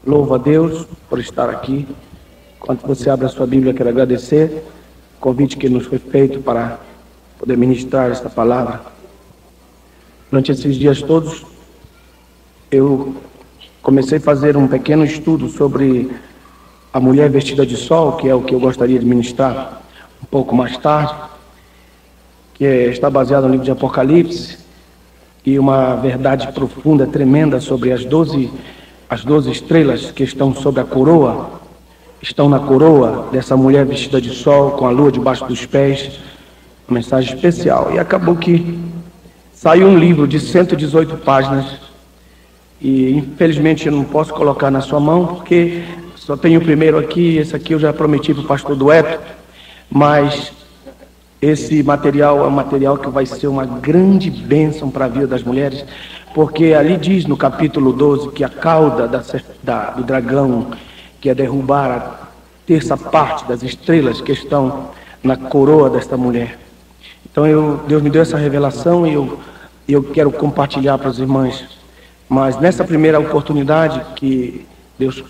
Louvo a Deus por estar aqui. Enquanto você abre a sua Bíblia, quero agradecer o convite que nos foi feito para poder ministrar esta palavra. Durante esses dias todos, eu comecei a fazer um pequeno estudo sobre a mulher vestida de sol, que é o que eu gostaria de ministrar um pouco mais tarde, que está baseado no livro de Apocalipse, e uma verdade profunda, tremenda sobre as 12 estrelas que estão sobre a coroa, estão na coroa dessa mulher vestida de sol, com a lua debaixo dos pés. Uma mensagem especial. E acabou que saiu um livro de 118 páginas, e infelizmente eu não posso colocar na sua mão, porque só tenho o primeiro aqui. Esse aqui eu já prometi para o pastor Dueto, mas esse material é um material que vai ser uma grande bênção para a vida das mulheres, porque ali diz no capítulo 12 que a cauda do dragão, que é derrubar a terça parte das estrelas que estão na coroa desta mulher. Então Deus me deu essa revelação e eu quero compartilhar para as irmãs. Mas nessa primeira oportunidade que Deus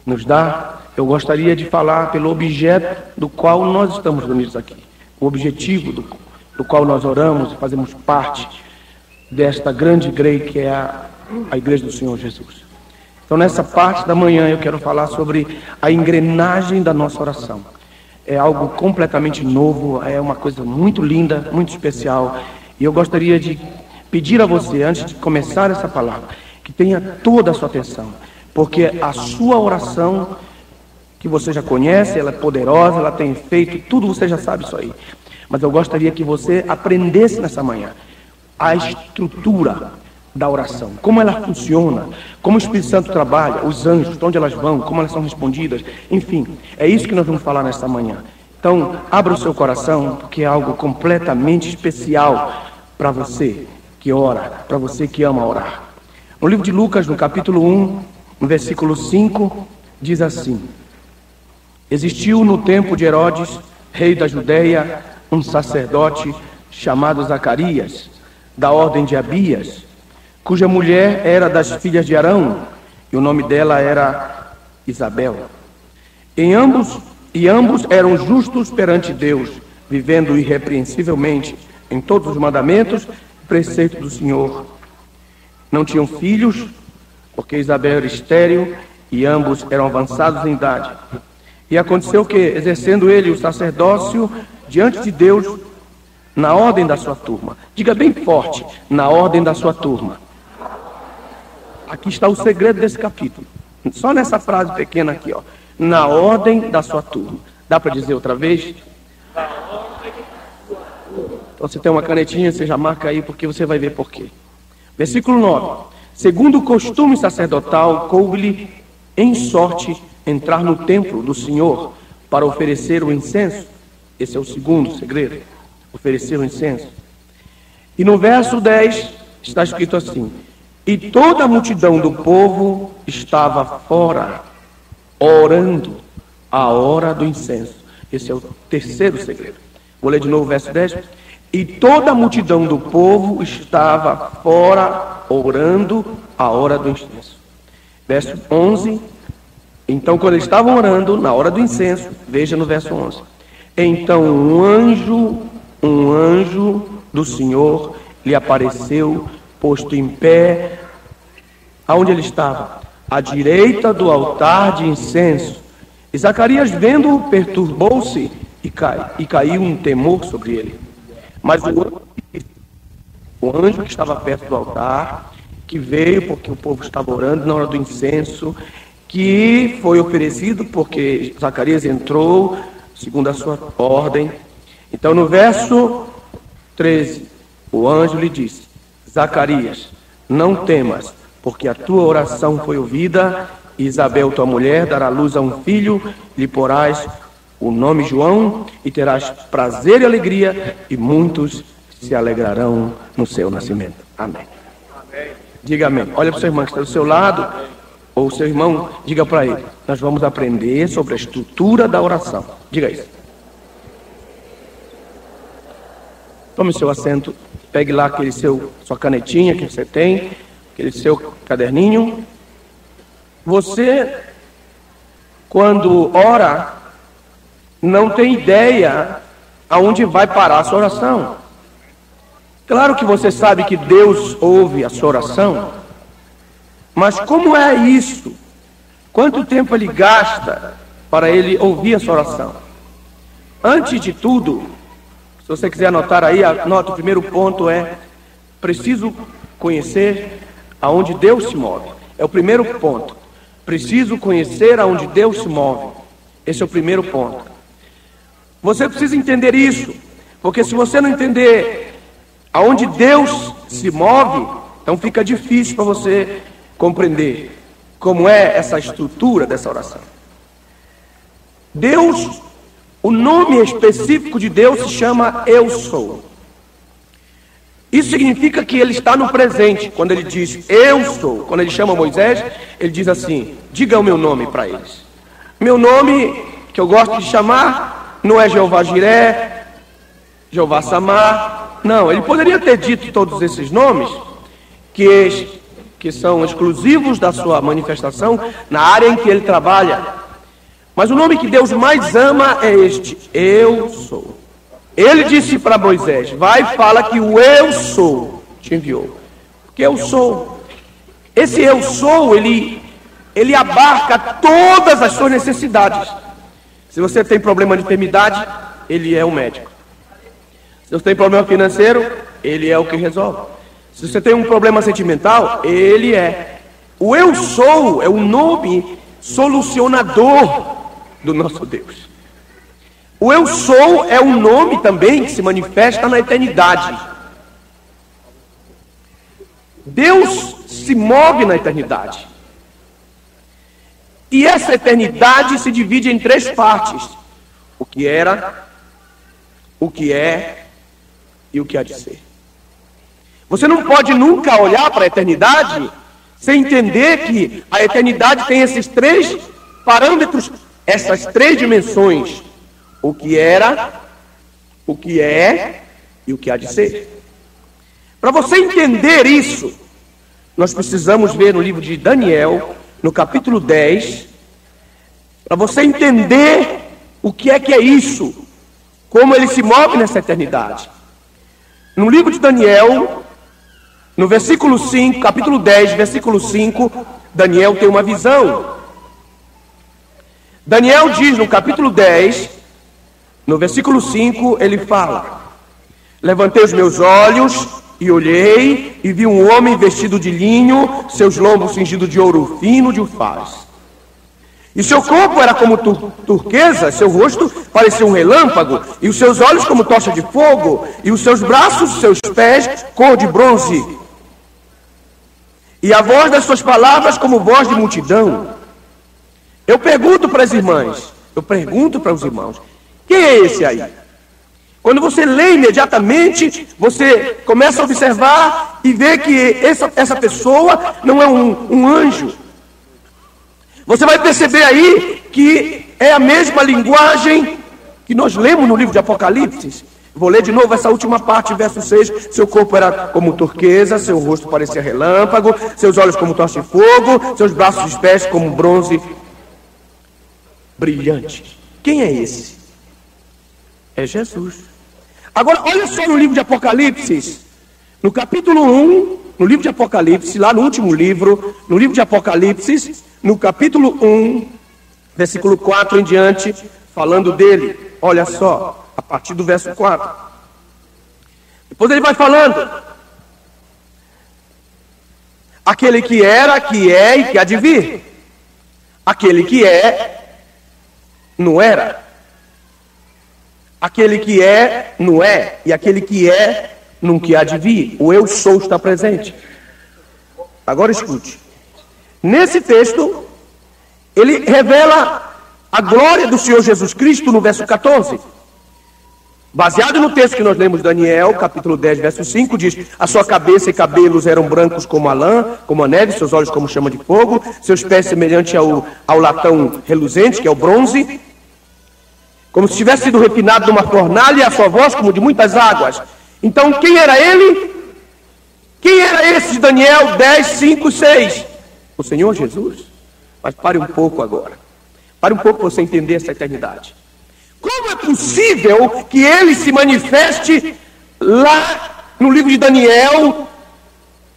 nos dá, eu gostaria de falar pelo objeto do qual nós estamos reunidos aqui. O objetivo do qual nós oramos e fazemos parte desta grande igreja que é a Igreja do Senhor Jesus. Então, nessa parte da manhã, eu quero falar sobre a engrenagem da nossa oração. É algo completamente novo, é uma coisa muito linda, muito especial. E eu gostaria de pedir a você, antes de começar essa palavra, que tenha toda a sua atenção, porque a sua oração, que você já conhece, ela é poderosa, ela tem efeito, tudo você já sabe isso aí. Mas eu gostaria que você aprendesse nessa manhã a estrutura da oração, como ela funciona, como o Espírito Santo trabalha, os anjos, onde elas vão, como elas são respondidas, enfim, é isso que nós vamos falar nesta manhã. Então, abra o seu coração, porque é algo completamente especial para você que ora, para você que ama orar. No livro de Lucas, no capítulo 1, no versículo 5, diz assim: existiu no tempo de Herodes, rei da Judeia, um sacerdote chamado Zacarias, da ordem de Abias, cuja mulher era das filhas de Arão, e o nome dela era Isabel. Ambos eram justos perante Deus, vivendo irrepreensivelmente em todos os mandamentos e preceitos do Senhor. Não tinham filhos, porque Isabel era estéril, e ambos eram avançados em idade. E aconteceu que, exercendo ele o sacerdócio diante de Deus, na ordem da sua turma. Diga bem forte: na ordem da sua turma. Aqui está o segredo desse capítulo. Só nessa frase pequena aqui, ó. Na ordem da sua turma. Dá para dizer outra vez? Então, você tem uma canetinha, você já marca aí, porque você vai ver por quê. Versículo 9. Segundo o costume sacerdotal, coube-lhe em sorte entrar no templo do Senhor para oferecer o incenso. Esse é o segundo segredo, oferecer o incenso. E no verso 10 está escrito assim: e toda a multidão do povo estava fora, orando a hora do incenso. Esse é o terceiro segredo. Vou ler de novo o verso 10. E toda a multidão do povo estava fora, orando a hora do incenso. Verso 11. Então, quando eles estavam orando na hora do incenso, veja no verso 11. Então um anjo do Senhor lhe apareceu, posto em pé, aonde ele estava? À direita do altar de incenso. E Zacarias, vendo-o, perturbou-se e caiu um temor sobre ele. Mas o anjo que estava perto do altar, que veio porque o povo estava orando na hora do incenso, que foi oferecido porque Zacarias entrou segundo a sua ordem. Então, no verso 13, o anjo lhe disse: Zacarias, não temas, porque a tua oração foi ouvida, e Isabel, tua mulher, dará luz a um filho, lhe porás o nome João, e terás prazer e alegria, e muitos se alegrarão no seu nascimento. Amém. Diga amém. Olha para o seu irmão que está do seu lado, ou o seu irmão, diga para ele: nós vamos aprender sobre a estrutura da oração. Diga isso. Tome seu assento, pegue lá sua canetinha que você tem, aquele seu caderninho. Você, quando ora, não tem ideia aonde vai parar a sua oração. Claro que você sabe que Deus ouve a sua oração, mas como é isso? Quanto tempo Ele gasta para Ele ouvir a sua oração? Antes de tudo, se você quiser anotar aí, anota o primeiro ponto preciso conhecer aonde Deus se move. É o primeiro ponto. Preciso conhecer aonde Deus se move. Esse é o primeiro ponto. Você precisa entender isso, porque se você não entender aonde Deus se move, então fica difícil para você compreender como é essa estrutura dessa oração. Deus, o nome específico de Deus se chama Eu Sou. Isso significa que Ele está no presente. Quando Ele diz Eu Sou, quando Ele chama Moisés, Ele diz assim: diga o meu nome para eles. Meu nome, que eu gosto de chamar, não é Jeová Jiré, Jeová Samar. Não, Ele poderia ter dito todos esses nomes que são exclusivos da sua manifestação na área em que Ele trabalha. Mas o nome que Deus mais ama é este: Eu Sou. Ele disse para Moisés: vai e fala que o Eu Sou te enviou. Porque Eu Sou. Esse Eu Sou, ele abarca todas as suas necessidades. Se você tem problema de enfermidade, Ele é o médico. Se você tem problema financeiro, Ele é o que resolve. Se você tem um problema sentimental, Ele é. O Eu Sou é o nome solucionador do nosso Deus. O Eu Sou é um nome também que se manifesta na eternidade. Deus se move na eternidade. E essa eternidade se divide em três partes: o que era, o que é e o que há de ser. Você não pode nunca olhar para a eternidade sem entender que a eternidade tem esses três parâmetros, essas três dimensões: o que era, o que é e o que há de ser. Para você entender isso, nós precisamos ver no livro de Daniel, no capítulo 10, para você entender o que é isso, como ele se move nessa eternidade. No livro de Daniel, no versículo 5, capítulo 10, versículo 5, Daniel tem uma visão. Daniel diz no capítulo 10, no versículo 5, ele fala: levantei os meus olhos e olhei, e vi um homem vestido de linho, seus lombos cingidos de ouro fino de ufaz. E seu corpo era como turquesa, seu rosto parecia um relâmpago, e os seus olhos como tocha de fogo, e os seus braços, seus pés, cor de bronze. E a voz das suas palavras como voz de multidão. Eu pergunto para as irmãs, eu pergunto para os irmãos: quem é esse aí? Quando você lê imediatamente, você começa a observar e vê que essa pessoa não é um anjo. Você vai perceber aí que é a mesma linguagem que nós lemos no livro de Apocalipse. Vou ler de novo essa última parte, verso 6. Seu corpo era como turquesa, seu rosto parecia relâmpago, seus olhos como tocha de fogo, seus braços e pés como bronze brilhante. Quem é esse? É Jesus. Agora, olha só no livro de Apocalipse, no capítulo 1, no livro de Apocalipse, lá no último livro, no livro de Apocalipse, no capítulo 1, versículo 4 em diante, falando dele. Olha só, a partir do verso 4. Depois ele vai falando: aquele que era, que é e que há de vir. Aquele que é, não era. Aquele que é, não é. E aquele que é, não que há de vir. O Eu Sou está presente. Agora escute. Nesse texto, ele revela a glória do Senhor Jesus Cristo no verso 14. Baseado no texto que nós lemos, Daniel, capítulo 10, verso 5, diz: a sua cabeça e cabelos eram brancos como a lã, como a neve, seus olhos como chama de fogo, seus pés semelhantes ao latão reluzente, que é o bronze, como se tivesse sido refinado numa fornalha, e a sua voz como de muitas águas. Então, quem era ele? Quem era esse de Daniel 10, 5 e 6? O Senhor Jesus. Mas pare um pouco agora. Pare um pouco para você entender essa eternidade. Como é possível que ele se manifeste lá no livro de Daniel,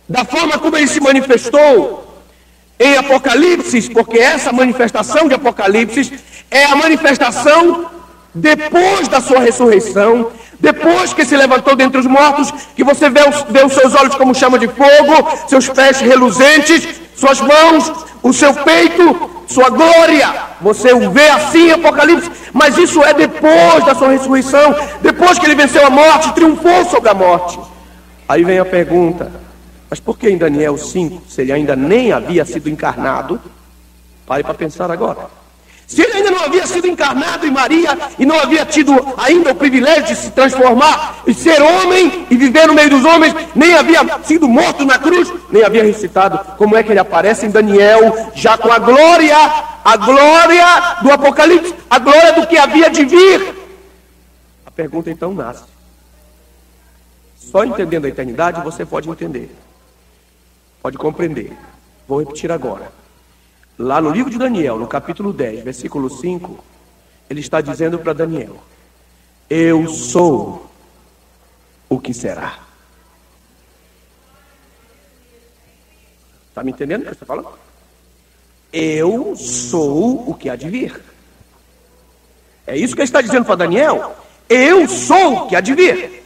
da forma como ele se manifestou em Apocalipse? Porque essa manifestação de Apocalipse é a manifestação depois da sua ressurreição, depois que se levantou dentre os mortos, que você vê os seus olhos como chama de fogo, seus pés reluzentes, suas mãos, o seu peito, sua glória. Você o vê assim em Apocalipse, mas isso é depois da sua ressurreição, depois que ele venceu a morte, triunfou sobre a morte. Aí vem a pergunta: mas por que em Daniel 5, se ele ainda nem havia sido encarnado? Pare para pensar agora. Se ele ainda não havia sido encarnado em Maria e não havia tido ainda o privilégio de se transformar e ser homem e viver no meio dos homens, nem havia sido morto na cruz, nem havia ressuscitado, como é que ele aparece em Daniel já com a glória do Apocalipse, a glória do que havia de vir? A pergunta então nasce. Só entendendo a eternidade você pode entender, pode compreender. Vou repetir agora. Lá no livro de Daniel, no capítulo 10, versículo 5, ele está dizendo para Daniel: eu sou o que será. Está me entendendo o que eu estou falando? Eu sou o que há de vir. É isso que ele está dizendo para Daniel. Eu sou o que há de vir.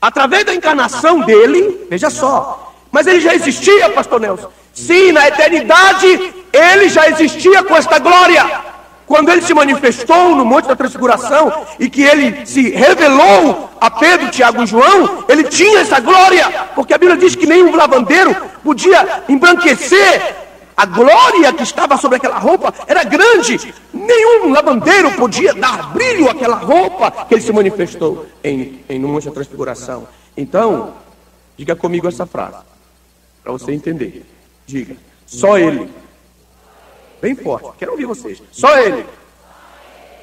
Através da encarnação dele, veja só, mas ele já existia, pastor Nelson. Sim, na eternidade ele já existia com esta glória. Quando ele se manifestou no Monte da Transfiguração e que ele se revelou a Pedro, Tiago e João, ele tinha essa glória, porque a Bíblia diz que nenhum lavandeiro podia embranquecer. A glória que estava sobre aquela roupa era grande. Nenhum lavandeiro podia dar brilho àquela roupa que ele se manifestou no Monte da Transfiguração. Então, diga comigo essa frase, para você entender. Diga, só ele. Bem forte, quero ouvir vocês. Só ele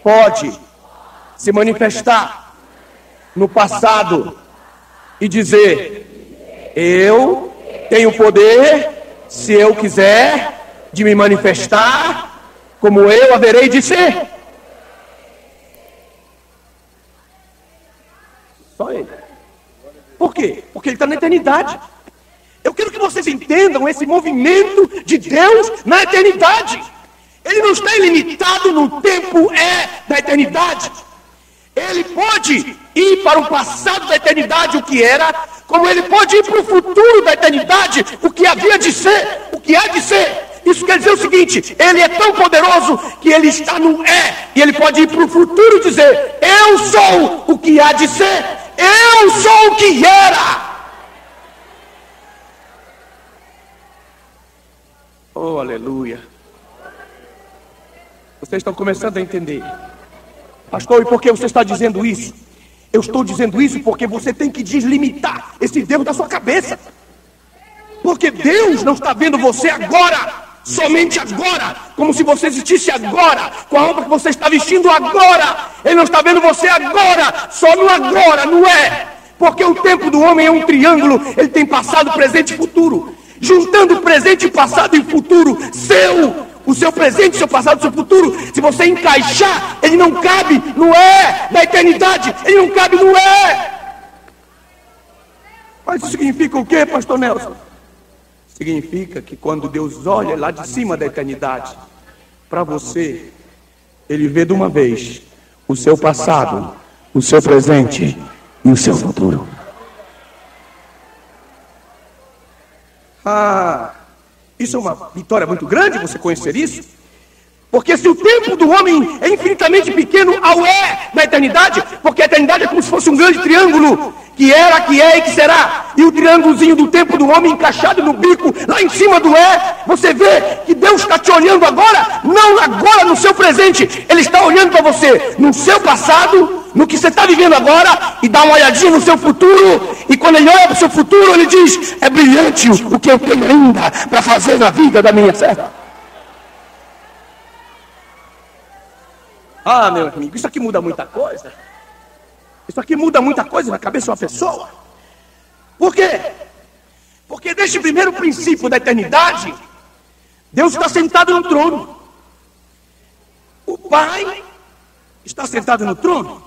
pode se manifestar no passado e dizer: eu tenho poder, se eu quiser, de me manifestar como eu haverei de ser. Só ele. Por quê? Porque ele está na eternidade. Eu quero que vocês entendam esse movimento de Deus na eternidade. Ele não está ilimitado no tempo da eternidade. Ele pode ir para o passado da eternidade, o que era, como ele pode ir para o futuro da eternidade, o que havia de ser, o que há de ser. Isso quer dizer o seguinte: ele é tão poderoso que ele está no e ele pode ir para o futuro e dizer: eu sou o que há de ser, eu sou o que era. Oh, aleluia. Vocês estão começando a entender. Pastor, e por que você está dizendo isso? Eu estou dizendo isso porque você tem que deslimitar esse Deus da sua cabeça. Porque Deus não está vendo você agora, somente agora, como se você existisse agora, com a roupa que você está vestindo agora. Ele não está vendo você agora, só no agora, não é? Porque o tempo do homem é um triângulo, ele tem passado, presente e futuro. Juntando presente, passado e futuro, o seu presente, seu passado, seu futuro, se você encaixar, ele não cabe no da eternidade, ele não cabe no Mas isso significa o quê, pastor Nelson? Significa que quando Deus olha lá de cima da eternidade para você, ele vê de uma vez o seu passado, o seu presente e o seu futuro. Isso é uma vitória muito grande, você conhecer isso. Porque se o tempo do homem é infinitamente pequeno ao da eternidade, porque a eternidade é como se fosse um grande triângulo, que era, que é e que será, e o triângulozinho do tempo do homem encaixado no bico, lá em cima do você vê que Deus está te olhando agora, não agora no seu presente, Ele está olhando para você no seu passado, no que você está vivendo agora, e dá uma olhadinha no seu futuro, e quando Ele olha para o seu futuro, Ele diz: é brilhante o que eu tenho ainda para fazer na vida da minha serva. Meu amigo, isso aqui muda muita coisa. Isso aqui muda muita coisa na cabeça de uma pessoa. Por quê? Porque deste primeiro princípio da eternidade, Deus está sentado no trono. O Pai está sentado no trono.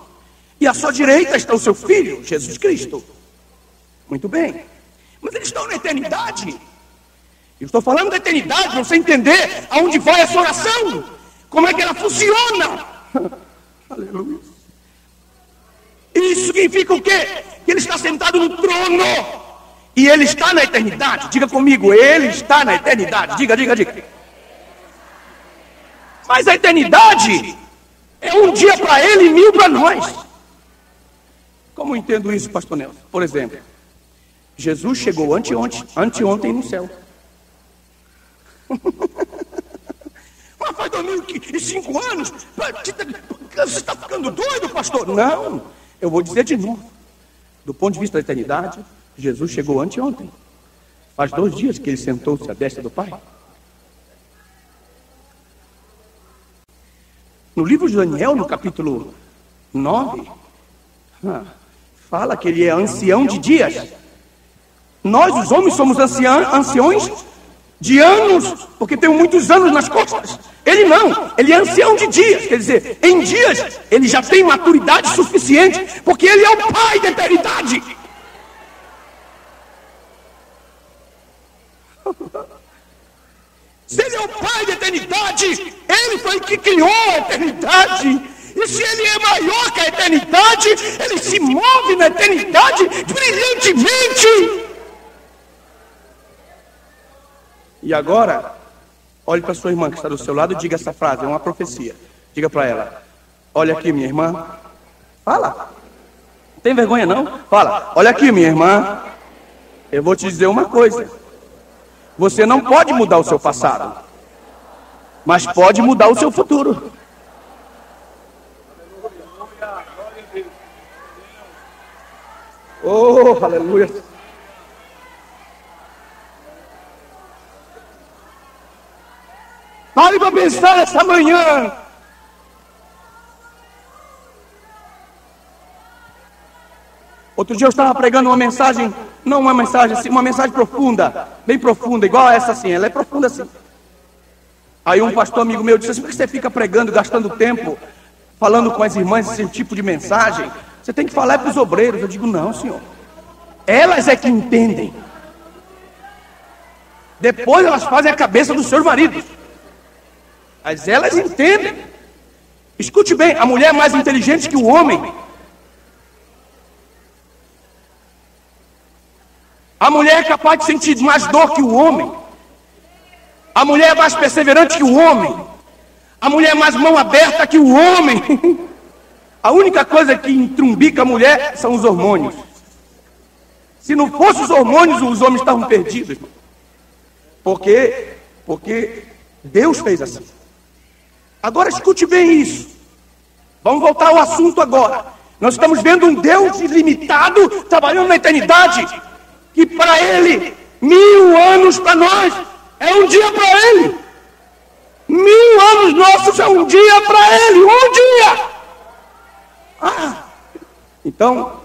E à sua direita está o seu Filho, Jesus Cristo. Muito bem. Mas eles estão na eternidade. Eu estou falando da eternidade para você entender aonde vai essa oração. Como é que ela funciona. Aleluia. Isso significa o quê? Que ele está sentado no trono. E ele está na eternidade. Diga comigo, ele está na eternidade. Diga. Mas a eternidade é um dia para ele e 1000 para nós. Como eu entendo isso, pastor Nelson? Por exemplo, Jesus chegou anteontem no céu. Mas faz 2005 anos. Você está ficando doido, pastor? Não, eu vou dizer de novo. Do ponto de vista da eternidade, Jesus chegou anteontem. Faz 2 dias que ele sentou-se à destra do Pai. No livro de Daniel, no capítulo 9, fala que ele é ancião de dias. Nós, os homens, somos anciões de anos, porque tem muitos anos nas costas. Ele não, ele é ancião de dias. Quer dizer, em dias, ele já tem maturidade suficiente, porque ele é o Pai da eternidade. Se ele é o Pai da eternidade, ele foi que criou a eternidade. E se ele é maior que a eternidade, ele se move na eternidade brilhantemente. E agora, olhe para sua irmã que está do seu lado e diga essa frase, é uma profecia. Diga para ela, olha aqui minha irmã. Fala. Não tem vergonha não? Fala, olha aqui minha irmã. Eu vou te dizer uma coisa. Você não pode mudar o seu passado, mas pode mudar o seu futuro. Oh, aleluia. Pare para pensar essa manhã. Outro dia eu estava pregando uma mensagem, não uma mensagem assim, uma mensagem profunda, bem profunda, igual a essa assim, ela é profunda assim. Aí um pastor amigo meu disse assim, por que você fica pregando, gastando tempo, falando com as irmãs esse tipo de mensagem? Você tem que falar para os obreiros. Eu digo, não senhor, elas é que entendem. Depois elas fazem a cabeça dos seus maridos. Mas elas entendem. Escute bem, a mulher é mais inteligente que o homem. A mulher é capaz de sentir mais dor que o homem. A mulher é mais perseverante que o homem. A mulher é mais mão aberta que o homem. A única coisa que entrumbica a mulher são os hormônios. Se não fossem os hormônios, os homens estavam perdidos. Porque Deus fez assim. Agora escute bem isso. Vamos voltar ao assunto agora. Nós estamos vendo um Deus ilimitado trabalhando na eternidade. Que para ele, 1000 anos para nós é um dia para ele. 1000 anos nossos é um dia para ele. Um dia. Então,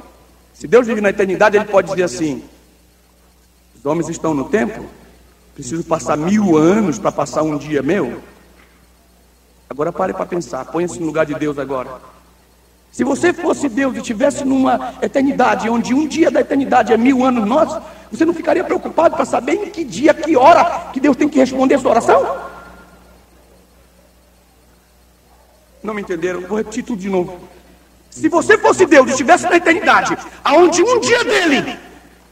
se Deus vive na eternidade, ele pode dizer assim: os homens estão no tempo, preciso passar 1000 anos para passar um dia meu. Agora pare para pensar, ponha-se no lugar de Deus agora. Se você fosse Deus e estivesse numa eternidade, onde um dia da eternidade é 1000 anos nossos, você não ficaria preocupado para saber em que dia, que hora que Deus tem que responder a sua oração? Não me entenderam? Vou repetir tudo de novo. Se você fosse Deus e estivesse na eternidade, aonde um dia dele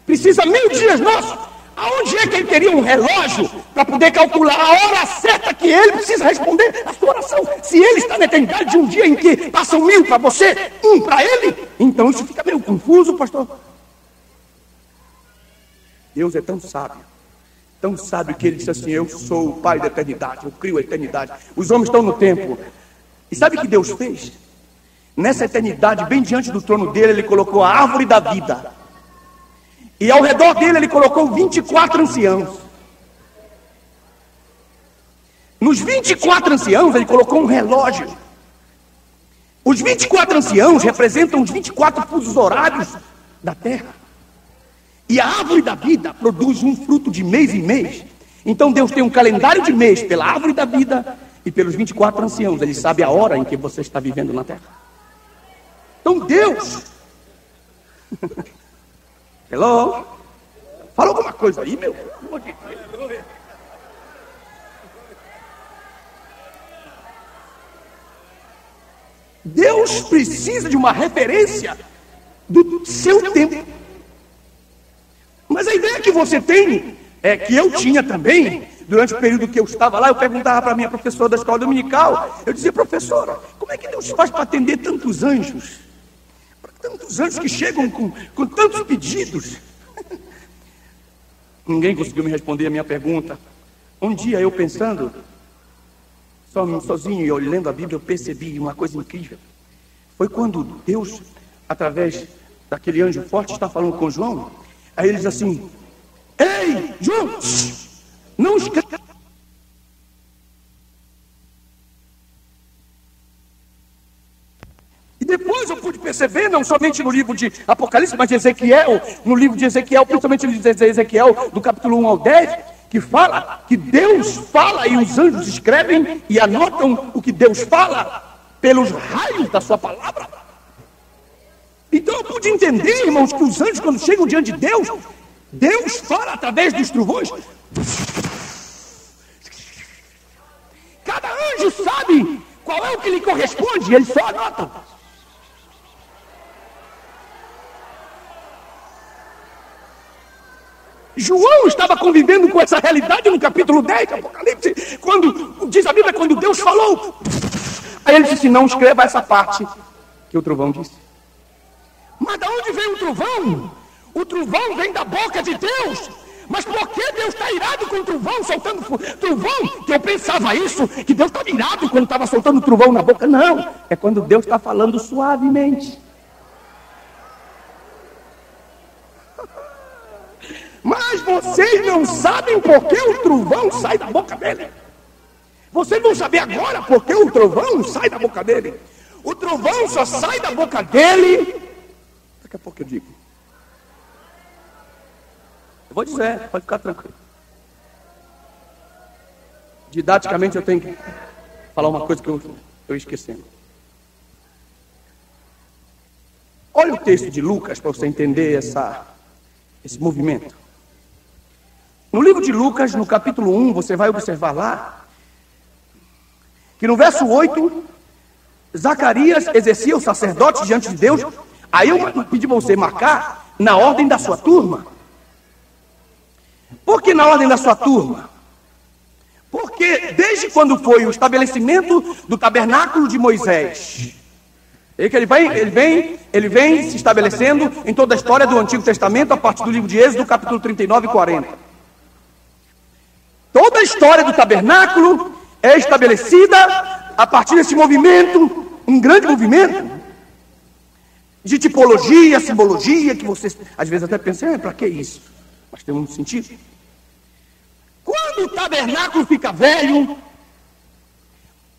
precisa 1000 dias nossos, aonde é que ele teria um relógio para poder calcular a hora certa que ele precisa responder a sua oração? Se ele está na eternidade de um dia em que passam 1000 para você, 1 para ele, então isso fica meio confuso, pastor. Deus é tão sábio que ele disse assim: eu sou o Pai da eternidade, eu crio a eternidade. Os homens estão no tempo. E sabe o que Deus fez? Nessa eternidade, bem diante do trono dele, ele colocou a árvore da vida. E ao redor dele ele colocou 24 anciãos. Nos 24 anciãos ele colocou um relógio. Os 24 anciãos representam os 24 fusos horários da terra. E a árvore da vida produz um fruto de mês em mês. Então Deus tem um calendário de mês pela árvore da vida e pelos 24 anciãos. Ele sabe a hora em que você está vivendo na terra. Então Deus... Hello? Fala alguma coisa aí, meu. Deus precisa de uma referência do seu tempo. Mas a ideia que você tem, que eu tinha também, durante o período que eu estava lá, eu perguntava para a minha professora da escola dominical, eu dizia: professora, como é que Deus faz para atender tantos anjos? Tantos anjos que chegam com tantos pedidos. Ninguém conseguiu me responder a minha pergunta. Um dia eu pensando, sozinho e olhando a Bíblia, eu percebi uma coisa incrível. Foi quando Deus, através daquele anjo forte, está falando com João. Aí ele diz assim: ei, João, não esqueça. E depois eu pude perceber, não somente no livro de Apocalipse, mas de Ezequiel, no livro de Ezequiel, principalmente no livro de Ezequiel, do capítulo 1 ao 10, que fala que Deus fala e os anjos escrevem e anotam o que Deus fala pelos raios da sua palavra. Então eu pude entender, irmãos, que os anjos, quando chegam diante de Deus, Deus fala através dos trovões. Cada anjo sabe qual é o que lhe corresponde e ele só anota. João estava convivendo com essa realidade no capítulo 10 de Apocalipse, quando diz a Bíblia, quando Deus falou. Aí ele disse: não escreva essa parte que o trovão disse. Mas de onde vem o trovão? O trovão vem da boca de Deus. Mas por que Deus está irado com o trovão, soltando trovão? Que eu pensava isso, que Deus estava irado quando estava soltando trovão na boca. Não, é quando Deus está falando suavemente. Mas vocês não sabem por que o trovão sai da boca dele. Vocês vão saber agora por que o trovão sai da boca dele. O trovão só sai da boca dele. Daqui a pouco eu digo. Eu vou dizer, pode ficar tranquilo. Didaticamente eu tenho que falar uma coisa que eu estou esquecendo. Olha o texto de Lucas para você entender esse movimento. No livro de Lucas, no capítulo 1, você vai observar lá, que no verso 8, Zacarias exercia o sacerdote diante de Deus. Aí eu pedi para você marcar na ordem da sua turma. Por que na ordem da sua turma? Porque desde quando foi o estabelecimento do tabernáculo de Moisés, ele vem se estabelecendo em toda a história do Antigo Testamento, a partir do livro de Êxodo, capítulo 39 e 40. Toda a história do tabernáculo é estabelecida a partir desse movimento, um grande movimento de tipologia, simbologia, que vocês às vezes até pensam: para que isso? Mas tem um sentido. Quando o tabernáculo fica velho,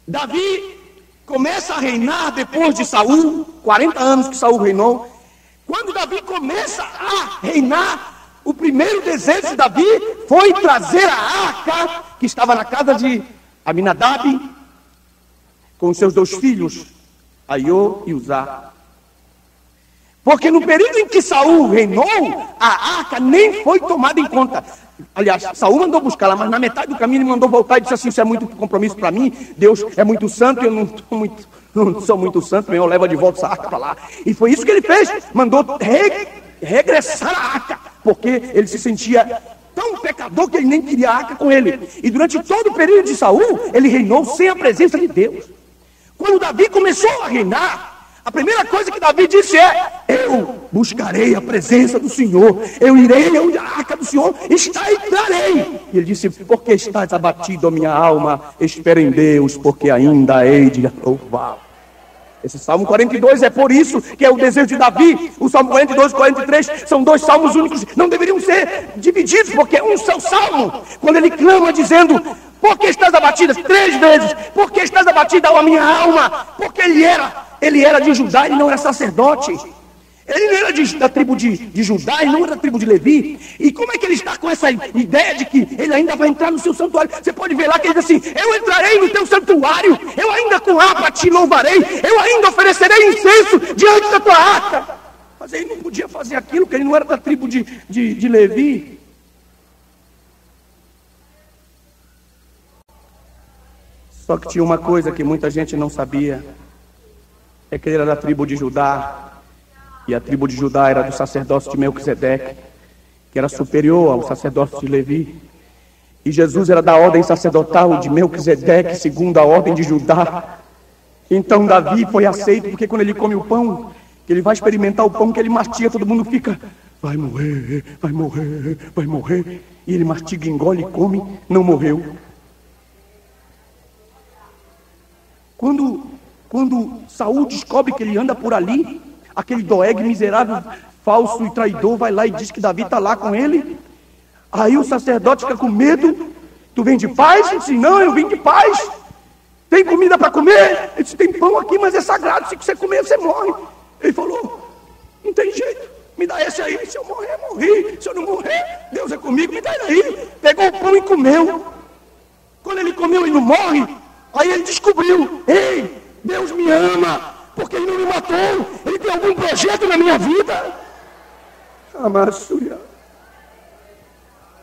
Davi começa a reinar depois de Saul, 40 anos que Saul reinou. Quando Davi começa a reinar, o primeiro desejo de Davi foi trazer a arca que estava na casa de Aminadab, com seus 2 filhos, Aiô e Uzá. Porque no período em que Saul reinou, a arca nem foi tomada em conta. Aliás, Saul mandou buscá-la, mas na metade do caminho ele mandou voltar e disse assim: isso é muito compromisso para mim, Deus é muito santo, eu não sou muito santo, eu levo de volta essa arca para lá. E foi isso que ele fez, mandou regressar a arca, porque ele se sentia tão pecador que ele nem queria a arca com ele. E durante todo o período de Saul, ele reinou sem a presença de Deus. Quando Davi começou a reinar, a primeira coisa que Davi disse é: eu buscarei a presença do Senhor, eu irei onde a arca do Senhor está e trarei. E ele disse: porque estás abatido, a minha alma, espera em Deus, porque ainda hei de louvá-lo. Esse Salmo 42 é por isso que é o desejo de Davi. O Salmo 42 e 43 são 2 salmos únicos, não deveriam ser divididos, porque é um só salmo. Quando ele clama dizendo: por que estás abatida? 3 vezes. Por que estás abatida, a minha alma? Porque ele era de Judá, ele não era sacerdote. Ele não era da tribo de Judá, ele não era da tribo de Levi. E como é que ele está com essa ideia de que ele ainda vai entrar no seu santuário? Você pode ver lá que ele diz assim: eu entrarei no teu santuário, eu ainda com harpa te louvarei, eu ainda oferecerei incenso diante da tua arca. Mas ele não podia fazer aquilo, porque ele não era da tribo de Levi. Só que tinha uma coisa que muita gente não sabia, é que ele era da tribo de Judá. E a tribo de Judá era do sacerdócio de Melquisedeque, que era superior ao sacerdócio de Levi. E Jesus era da ordem sacerdotal de Melquisedeque, segundo a ordem de Judá. Então Davi foi aceito, porque quando ele come o pão, que ele vai experimentar o pão que ele mastiga, todo mundo fica: vai morrer, vai morrer, vai morrer. E ele mastiga, engole e come, não morreu. Quando Saul descobre que ele anda por ali, aquele Doeg miserável, falso e traidor, vai lá e diz que Davi está lá com ele. Aí o sacerdote fica com medo. Tu vem de paz? Ele disse: não, eu vim de paz. Tem comida para comer? Ele disse: tem pão aqui, mas é sagrado, se você comer você morre. Ele falou: não tem jeito, me dá esse aí. Se eu morrer, morri. Se eu não morrer, Deus é comigo, me dá ele aí. Pegou o pão e comeu. Quando ele comeu, ele não morre. Aí ele descobriu: ei, Deus me ama, porque ele não me matou, ele tem algum projeto na minha vida. Amassuia.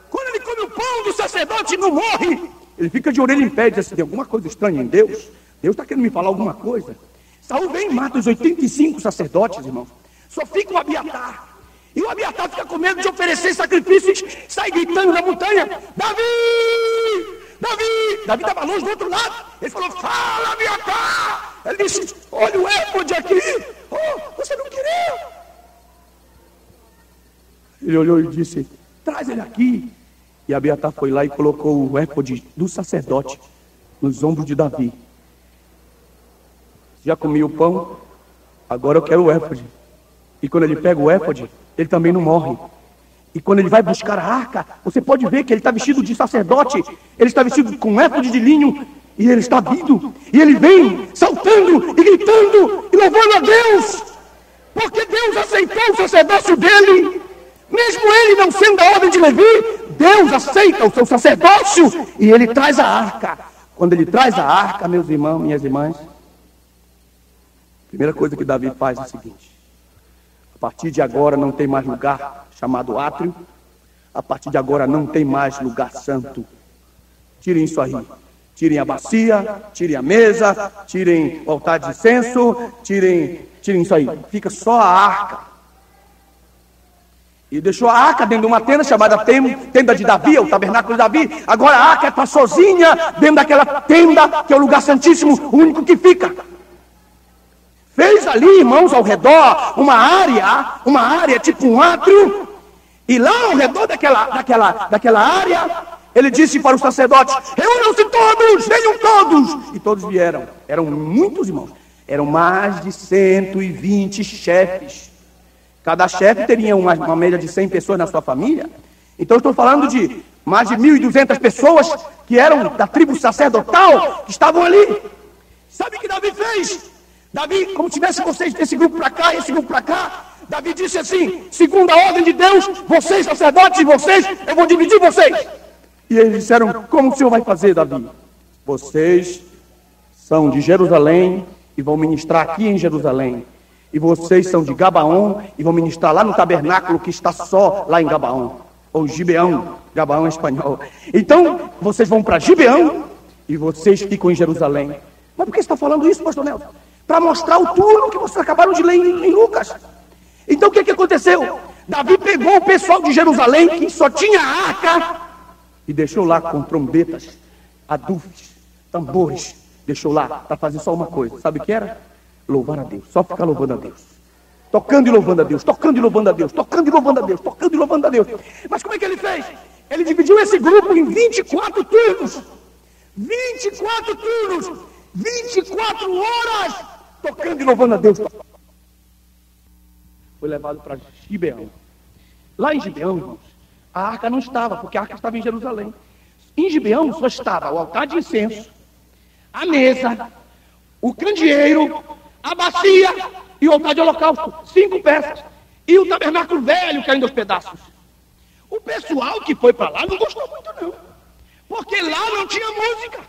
Quando ele come o pão do sacerdote e não morre, ele fica de orelha em pé e diz assim: tem alguma coisa estranha em Deus? Deus está querendo me falar alguma coisa. Saul vem e mata os 85 sacerdotes, irmãos. Só fica o Abiatar. E o Abiatar fica com medo de oferecer sacrifícios, sai gritando na montanha: Davi! Davi! Davi estava longe do outro lado. Ele falou: fala, Abiatar! Ele disse: olha o éfode aqui. Oh, você não queria? Ele olhou e disse: traz ele aqui. E Abiatar foi lá e colocou o éfode do sacerdote nos ombros de Davi. Já comi o pão, agora eu quero o éfode. E quando ele pega o éfode, ele também não morre. E quando ele vai buscar a arca, você pode ver que ele está vestido de sacerdote. Ele está vestido com um éfode de linho. E ele está vindo. E ele vem saltando e gritando e louvando a Deus. Porque Deus aceitou o sacerdócio dele. Mesmo ele não sendo da ordem de Levi, Deus aceita o seu sacerdócio. E ele traz a arca. Quando ele traz a arca, meus irmãos, minhas irmãs, a primeira coisa que Davi faz é a seguinte: a partir de agora não tem mais lugar chamado átrio. A partir de agora não tem mais lugar santo. Tirem isso aí. Tirem a bacia, tirem a mesa, tirem o altar de incenso, tirem isso aí. Fica só a arca. E deixou a arca dentro de uma tenda chamada tenda de Davi, o tabernáculo de Davi. Agora a arca está sozinha dentro daquela tenda, que é o lugar santíssimo, o único que fica. Fez ali, irmãos, ao redor, uma área tipo um átrio. E lá ao redor daquela área, ele disse para os sacerdotes: reúnam-se todos, venham todos. E todos vieram. Eram muitos, irmãos. Eram mais de 120 chefes. Cada chefe teria uma média de 100 pessoas na sua família. Então eu estou falando de mais de 1.200 pessoas que eram da tribo sacerdotal, que estavam ali. Sabe o que Davi fez? Davi, como se tivesse vocês desse grupo para cá, esse grupo para cá, Davi disse assim: segundo a ordem de Deus, vocês sacerdotes e vocês, eu vou dividir vocês. E eles disseram: como o senhor vai fazer, Davi? Vocês são de Jerusalém e vão ministrar aqui em Jerusalém. E vocês são de Gabaon e vão ministrar lá no tabernáculo que está só lá em Gabaon. Ou Gibeão, Gabaon é espanhol. Então, vocês vão para Gibeão e vocês ficam em Jerusalém. Mas por que você está falando isso, pastor Nelson? Para mostrar o turno que vocês acabaram de ler em Lucas. Então o que aconteceu? Davi pegou o pessoal de Jerusalém, que só tinha a arca, e deixou lá com trombetas, adufes, tambores. Deixou lá para fazer só uma coisa. Sabe o que era? Louvar a Deus. Só ficar louvando a Deus. Tocando e louvando a Deus, tocando e louvando a Deus, tocando e louvando a Deus, tocando e louvando a Deus. Mas como é que ele fez? Ele dividiu esse grupo em 24 turnos. 24 turnos. 24 horas tocando e louvando a Deus. Foi levado para Gibeão. Lá em Gibeão, irmãos, a arca não estava, porque a arca estava em Jerusalém. Em Gibeão só estava o altar de incenso, a mesa, o candeeiro, a bacia e o altar de holocausto. 5 peças. e o tabernáculo velho caindo aos pedaços. O pessoal que foi para lá não gostou muito não, porque lá não tinha música.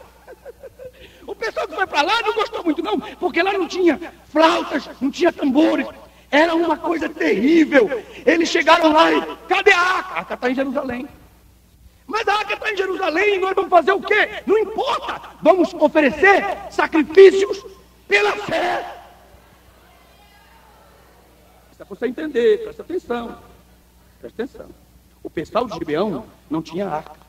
O pessoal que foi para lá não gostou muito não, porque lá não tinha flautas, não tinha tambores. Era uma coisa terrível. Eles chegaram lá e, cadê a arca? A arca está em Jerusalém. Mas a arca está em Jerusalém e nós vamos fazer o quê? Não importa, vamos oferecer sacrifícios pela fé. Isso é para você entender, presta atenção. Presta atenção. O pessoal de Gibeão não tinha arca.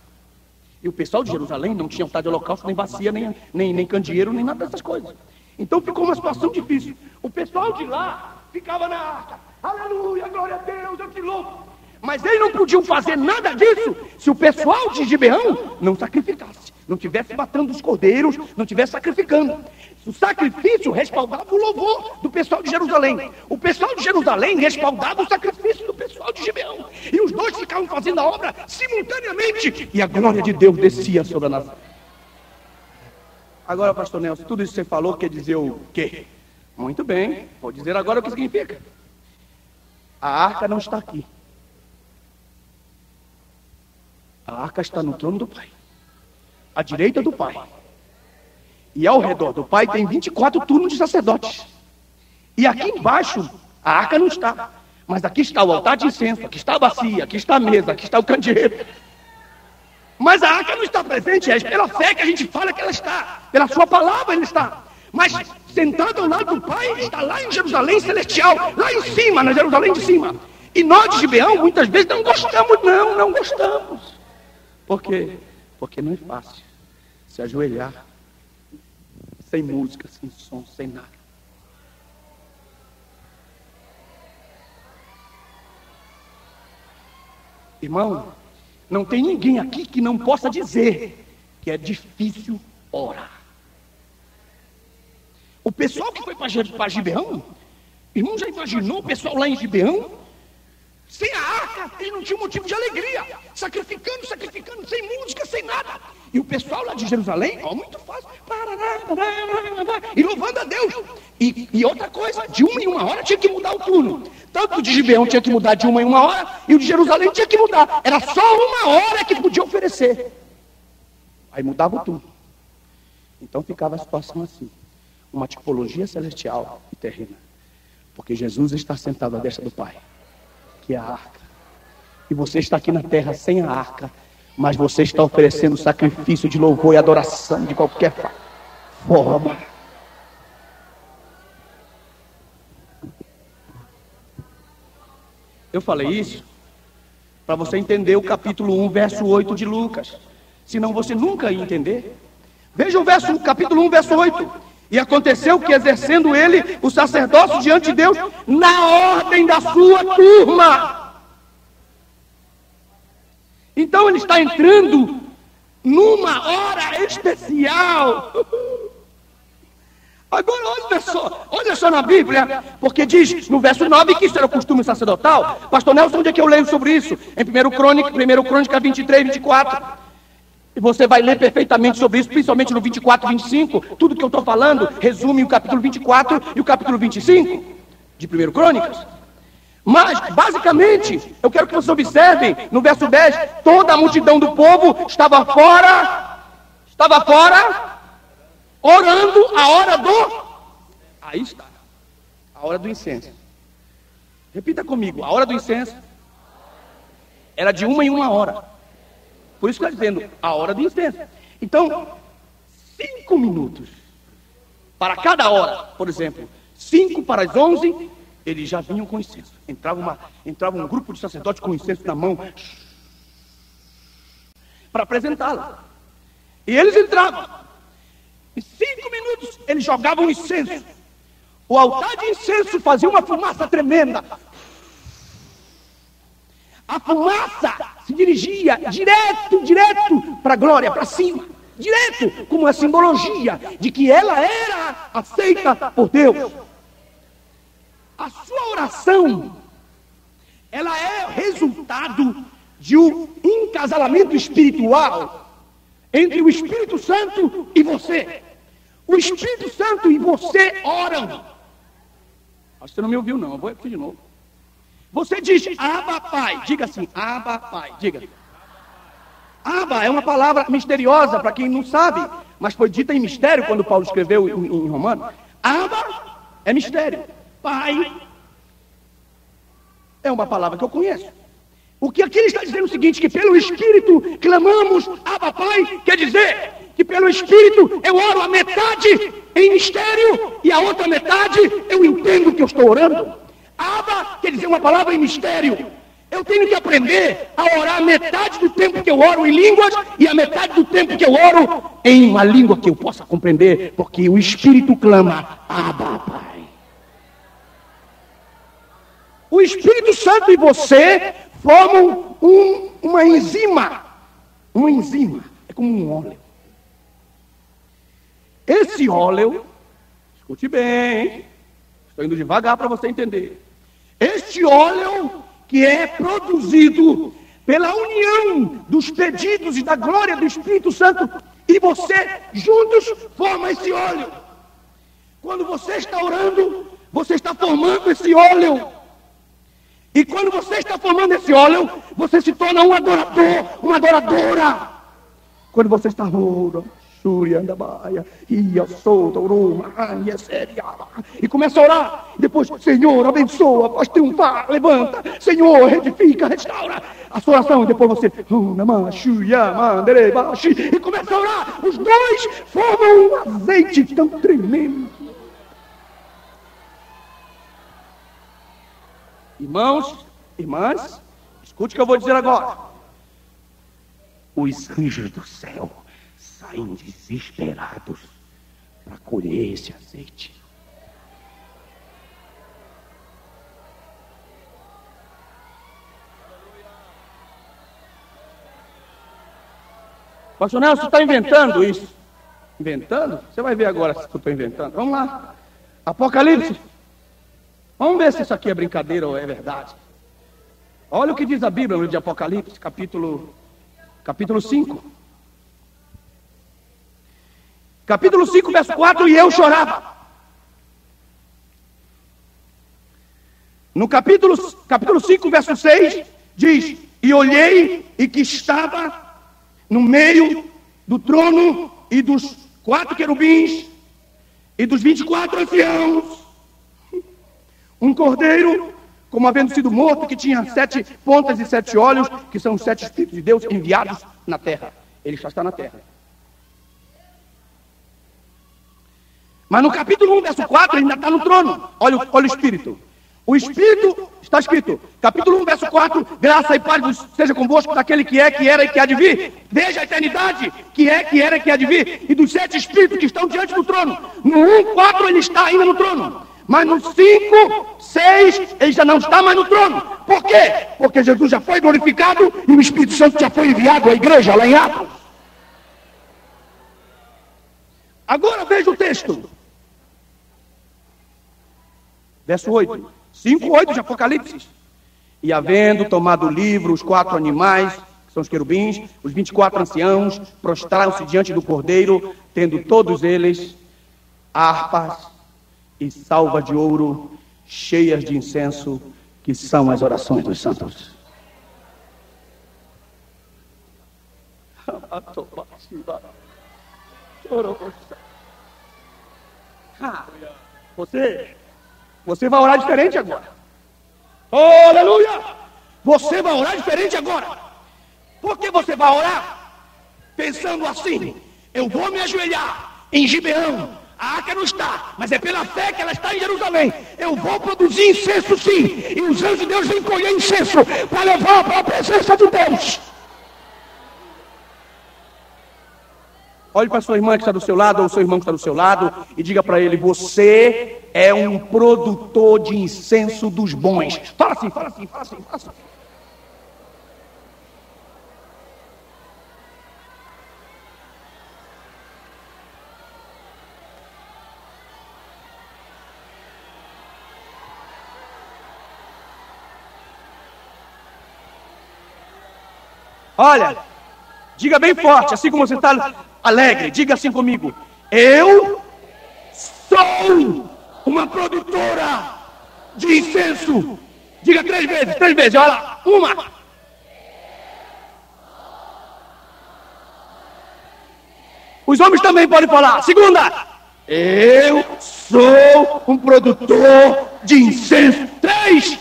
E o pessoal de Jerusalém não tinha altar de holocausto, nem bacia, nem candeeiro, nem nada dessas coisas. Então ficou uma situação difícil. O pessoal de lá ficava na arca. Aleluia, glória a Deus, eu te louvo. Mas eles não podiam fazer nada disso se o pessoal de Gibeão não sacrificasse, não tivesse matando os cordeiros, não tivesse sacrificando. O sacrifício respaldava o louvor do pessoal de Jerusalém. O pessoal de Jerusalém respaldava o sacrifício do pessoal de Gibeão. E os dois ficavam fazendo a obra simultaneamente. E a glória de Deus descia sobre a nação. Agora, pastor Nelson, tudo isso que você falou quer dizer o quê? Muito bem, vou dizer agora o que significa. A arca não está aqui. A arca está no trono do Pai, à direita do Pai. E ao redor do Pai tem 24 turnos de sacerdotes. E aqui embaixo, a arca não está. Mas aqui está o altar de incenso, aqui está a bacia, aqui está a mesa, aqui está o candeeiro. Mas a arca não está presente, é pela fé que a gente fala que ela está. Pela sua palavra ela está. Mas sentado ao lado do Pai, está lá em Jerusalém celestial, lá em cima, na Jerusalém de cima. E nós de Gibeão, muitas vezes, não gostamos, não gostamos. Por quê? Porque não é fácil se ajoelhar sem música, sem som, sem nada. Irmão, não tem ninguém aqui que não possa dizer que é difícil orar. O pessoal que foi para Gibeão, irmão, já imaginou o pessoal lá em Gibeão? Sem a arca, eles não tinham motivo de alegria. Sacrificando, sem música, sem nada. E o pessoal lá de Jerusalém, muito fácil. E louvando a Deus. E outra coisa, de 1 em 1 hora tinha que mudar o turno. Tanto o de Gibeão tinha que mudar de 1 em 1 hora, e o de Jerusalém tinha que mudar. Era só 1 hora que podia oferecer. Aí mudava o turno. Então ficava a situação assim. Uma tipologia celestial e terrena. Porque Jesus está sentado à destra do Pai, que é a arca. E você está aqui na terra sem a arca, mas você está oferecendo sacrifício de louvor e adoração de qualquer forma. Eu falei isso para você entender o capítulo 1, verso 8 de Lucas. Senão você nunca ia entender. Veja o capítulo 1, verso 8. E aconteceu que, exercendo ele o sacerdócio diante de Deus, na ordem da sua turma. Então ele está entrando numa hora especial. Agora olha só na Bíblia, porque diz no verso 9 que isso era o costume sacerdotal. Pastor Nelson, onde é que eu leio sobre isso? Em 1 Crônica 23, 24. E você vai ler perfeitamente sobre isso, principalmente no 24 e 25. Tudo que eu estou falando resume o capítulo 24 e o capítulo 25 de 1 Crônicas. Mas, basicamente, eu quero que vocês observem, no verso 10, toda a multidão do povo estava fora, orando a hora do... Aí está, a hora do incenso. Repita comigo, a hora do incenso era de 1 em 1 hora. Por isso que está dizendo, a hora do incenso. Então, 5 minutos para cada hora, por exemplo, 5 para as 11, eles já vinham com incenso. Entrava um grupo de sacerdotes com incenso na mão para apresentá-la. E eles entravam. Em 5 minutos, eles jogavam incenso. O altar de incenso fazia uma fumaça tremenda. A fumaça se dirigia direto para a glória, para cima. Direto, como uma simbologia de que ela era aceita por Deus. A sua oração, ela é resultado de um encasalamento espiritual entre o Espírito Santo e você. O Espírito Santo e você oram. Acho que você não me ouviu não, eu vou repetir de novo. Você diz Abba Pai, diga assim, Abba Pai, diga. Abba é uma palavra misteriosa para quem não sabe, mas foi dita em mistério quando Paulo escreveu em Romanos. Abba é mistério. Pai é uma palavra que eu conheço. O que aqui ele está dizendo é o seguinte, que pelo Espírito clamamos Abba Pai, quer dizer que pelo Espírito eu oro a metade em mistério e a outra metade eu entendo que eu estou orando. Abba quer dizer uma palavra em mistério. Eu tenho que aprender a orar metade do tempo que eu oro em línguas e a metade do tempo que eu oro em uma língua que eu possa compreender, porque o Espírito clama, Abba, Pai. O Espírito Santo e você formam uma enzima. Uma enzima. É como um óleo. Esse óleo, escute bem, estou indo devagar para você entender. Este óleo que é produzido pela união dos pedidos e da glória do Espírito Santo, e você juntos forma esse óleo. Quando você está orando, você está formando esse óleo. E quando você está formando esse óleo, você se torna um adorador, uma adoradora. Quando você está orando, e começa a orar, e depois, Senhor, abençoa, faz triunfar, levanta, Senhor, edifica, restaura a sua oração, e depois você e começa a orar, os dois formam um azeite tão tremendo. Irmãos, irmãs, escute o que eu vou dizer agora. Os anjos do céu saem desesperados para colher esse azeite. Pastor Nelson, você está inventando isso? Inventando? Você vai ver agora se eu estou inventando. Vamos lá. Apocalipse. Vamos ver se isso aqui é brincadeira ou é verdade. Olha o que diz a Bíblia no livro de Apocalipse, capítulo 5. Capítulo 5, verso 4, e eu chorava. No capítulo 5, verso 6, diz, e olhei e que estava no meio do trono e dos 4 querubins e dos 24 anciãos, um cordeiro, como havendo sido morto, que tinha 7 pontas e 7 olhos, que são os 7 Espíritos de Deus enviados na terra. Ele já está na terra. Mas no capítulo 1, verso 4, ele ainda está no trono. Olha o Espírito. O Espírito, está escrito, capítulo 1, verso 4, graça e paz seja convosco daquele que é, que era e que há de vir, desde a eternidade, que é, que era e que há de vir, e dos 7 Espíritos que estão diante do trono. No 1, 4, ele está ainda no trono. Mas no 5, 6, ele já não está mais no trono. Por quê? Porque Jesus já foi glorificado e o Espírito Santo já foi enviado à igreja lá em Atos. Agora veja o texto. Verso 8. 5, 8 de Apocalipse. E havendo tomado o livro, os 4 animais, que são os querubins, os 24 anciãos, prostraram-se diante do cordeiro, tendo todos eles harpas e salvas de ouro, cheias de incenso, que são as orações dos santos. Você vai orar diferente agora. Oh, aleluia! Você vai orar diferente agora. Por que você vai orar? Pensando assim, eu vou me ajoelhar em Gibeão. A arca não está, mas é pela fé que ela está em Jerusalém. Eu vou produzir incenso sim. E os anjos de Deus vêm colher incenso para levar para a presença de Deus. Olhe para sua irmã que está do seu lado, ou seu irmão que está do seu lado, e diga para ele, você é um produtor de incenso dos bons. Fala assim, fala assim, fala assim, fala assim. Olha, diga bem forte, assim como você está alegre, diga assim comigo. Eu sou uma produtora de incenso Diga 3 vezes, 3 vezes, olha lá. 1. Os homens também podem falar. 2. Eu sou um produtor de incenso. 3.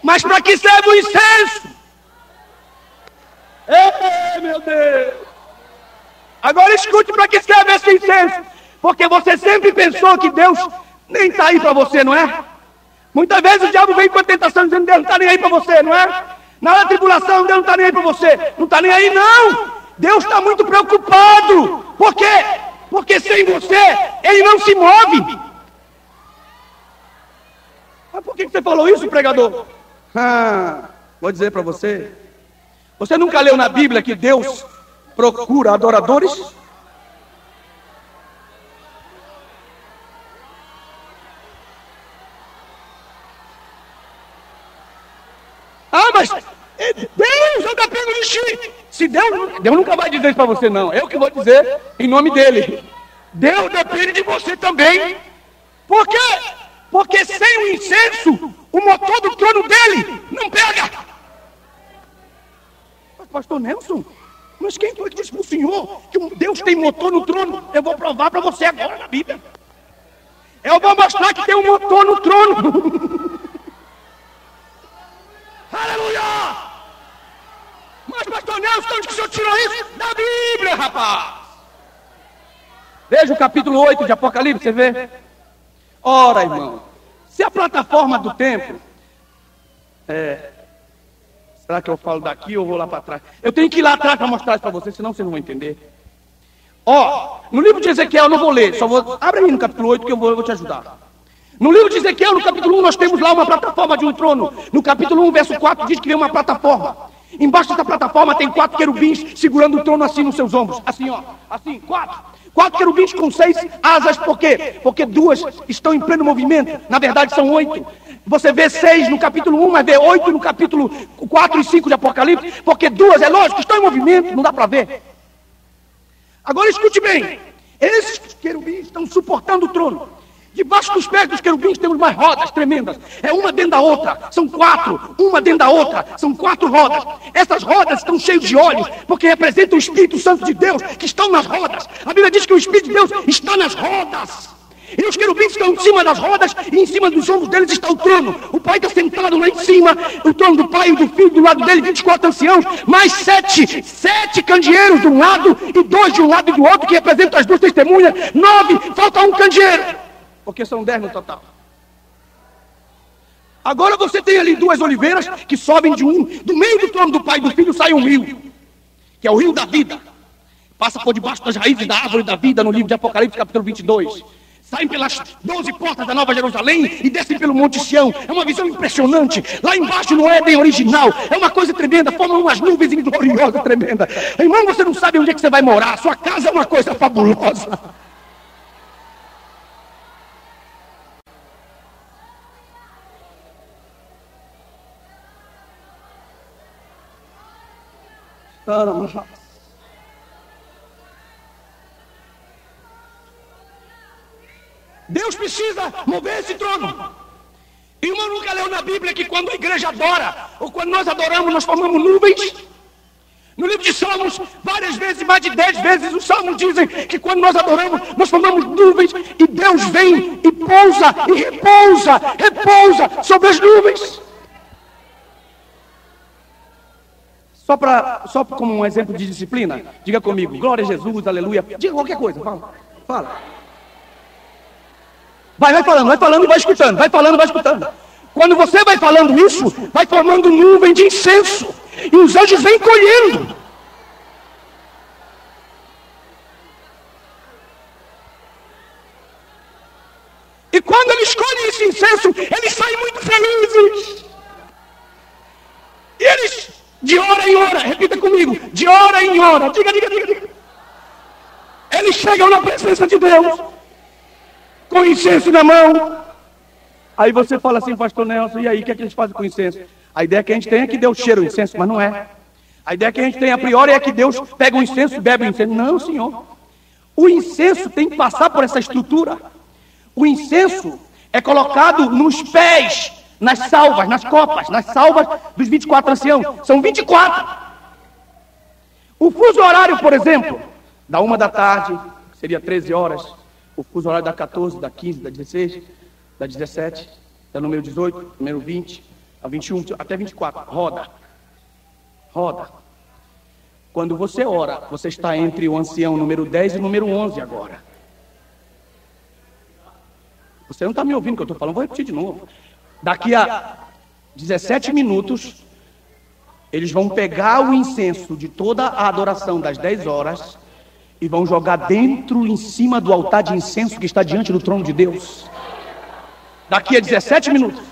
Mas para que serve o incenso? Ei, meu Deus! Agora escute para que serve esse incenso. Porque você sempre pensou que Deus nem está aí para você, não é? Muitas vezes o diabo vem com a tentação dizendo que Deus não está nem aí para você, não é? Na hora da tribulação, Deus não está nem aí para você. Não está nem aí, não! Deus está muito preocupado. Por quê? Porque sem você, Ele não se move. Mas por que você falou isso, pregador? Vou dizer para você. Você nunca leu na Bíblia que Deus procura adoradores? Mas Deus não está pego no chifre. Se Deus nunca vai dizer isso para você, não. Eu que vou dizer em nome dele. Deus depende de você também. Por quê? Porque sem o incenso, o motor do trono dele não pega. Mas, pastor Nelson, mas quem foi que disse para o senhor que Deus tem motor no trono? Eu vou provar para você agora na Bíblia. Eu vou mostrar que tem um motor no trono. Aleluia! Mas, pastor Nelson, onde que o senhor tirou isso? Da Bíblia, rapaz! Veja o capítulo 8 de Apocalipse, você vê? Ora, irmão, se a plataforma do templo... Será que eu falo daqui ou vou lá para trás? Eu tenho que ir lá atrás para mostrar isso para vocês, senão vocês não vão entender. No livro de Ezequiel, eu não vou ler, só vou... Abre aí no capítulo 8 que eu vou te ajudar. No livro de Ezequiel, no capítulo 1, nós temos lá uma plataforma de um trono. No capítulo 1, verso 4, diz que vem uma plataforma. Embaixo dessa plataforma tem 4 querubins segurando o trono assim nos seus ombros. Assim, ó. Assim, 4 querubins com 6 asas. Por quê? Porque 2 estão em pleno movimento. Na verdade, são 8. Você vê 6 no capítulo 1, mas vê 8 no capítulo 4 e 5 de Apocalipse. Porque 2, é lógico, estão em movimento, não dá para ver. Agora escute bem. Esses querubins estão suportando o trono. Debaixo dos pés dos querubins temos mais rodas tremendas. É uma dentro da outra. São 4. Uma dentro da outra. São 4 rodas. Essas rodas estão cheias de olhos, porque representam o Espírito Santo de Deus que estão nas rodas. A Bíblia diz que o Espírito de Deus está nas rodas. E os querubins estão em cima das rodas e em cima dos ombros deles está o trono. O Pai está sentado lá em cima. O trono do Pai e do Filho do lado dele, 24 anciãos. Mais 7 candeeiros de um lado e 2 de um lado e do outro, que representam as 2 testemunhas. 9, falta um candeeiro. Porque são 10 no total. Agora você tem ali 2 oliveiras que sobem do meio do trono do Pai e do Filho sai um rio, que é o rio da vida. Passa por debaixo das raízes da árvore da vida no livro de Apocalipse, capítulo 22. Saem pelas 12 portas da Nova Jerusalém e descem pelo Monte Sião. É uma visão impressionante. Lá embaixo no Éden original. É uma coisa tremenda. Formam umas nuvens gloriosas, tremenda. Irmão, você não sabe onde é que você vai morar. Sua casa é uma coisa fabulosa. Deus precisa mover esse trono. Irmão, nunca leu na Bíblia que quando a igreja adora, ou quando nós adoramos, nós formamos nuvens? No livro de Salmos, várias vezes, mais de 10 vezes, os Salmos dizem que quando nós adoramos, nós formamos nuvens e Deus vem e pousa e repousa sobre as nuvens. Só como um exemplo de disciplina, diga comigo, glória a Jesus, aleluia. Diga qualquer coisa, fala. Vai falando e vai escutando, vai falando e vai escutando. Quando você vai falando isso, vai formando nuvem de incenso. E os anjos vêm colhendo. E quando eles colhem esse incenso, eles saem muito felizes. E eles, de hora em hora, repita comigo, de hora em hora, diga. Eles chegam na presença de Deus, com incenso na mão. Aí você fala assim, pastor Nelson, e aí, o que é que eles fazem com incenso? A ideia que a gente tem é que Deus cheira o incenso, mas não é. A ideia que a gente tem a priori é que Deus pega o incenso e bebe o incenso. Não, senhor. O incenso tem que passar por essa estrutura. O incenso é colocado nos pés, nas salvas, nas copas, nas salvas dos 24 anciãos. São 24. O fuso horário, por exemplo, da 1 da tarde, que seria 13 horas. O fuso horário da 14, da 15, da 16, da 17, da número 18, número 20, a 21, até 24. Roda. Roda. Quando você ora, você está entre o ancião número 10 e o número 11 agora. Você não está me ouvindo o que eu estou falando, vou repetir de novo. Daqui a 17 minutos, eles vão pegar o incenso de toda a adoração das 10 horas e vão jogar dentro, em cima do altar de incenso que está diante do trono de Deus. Daqui a 17 minutos.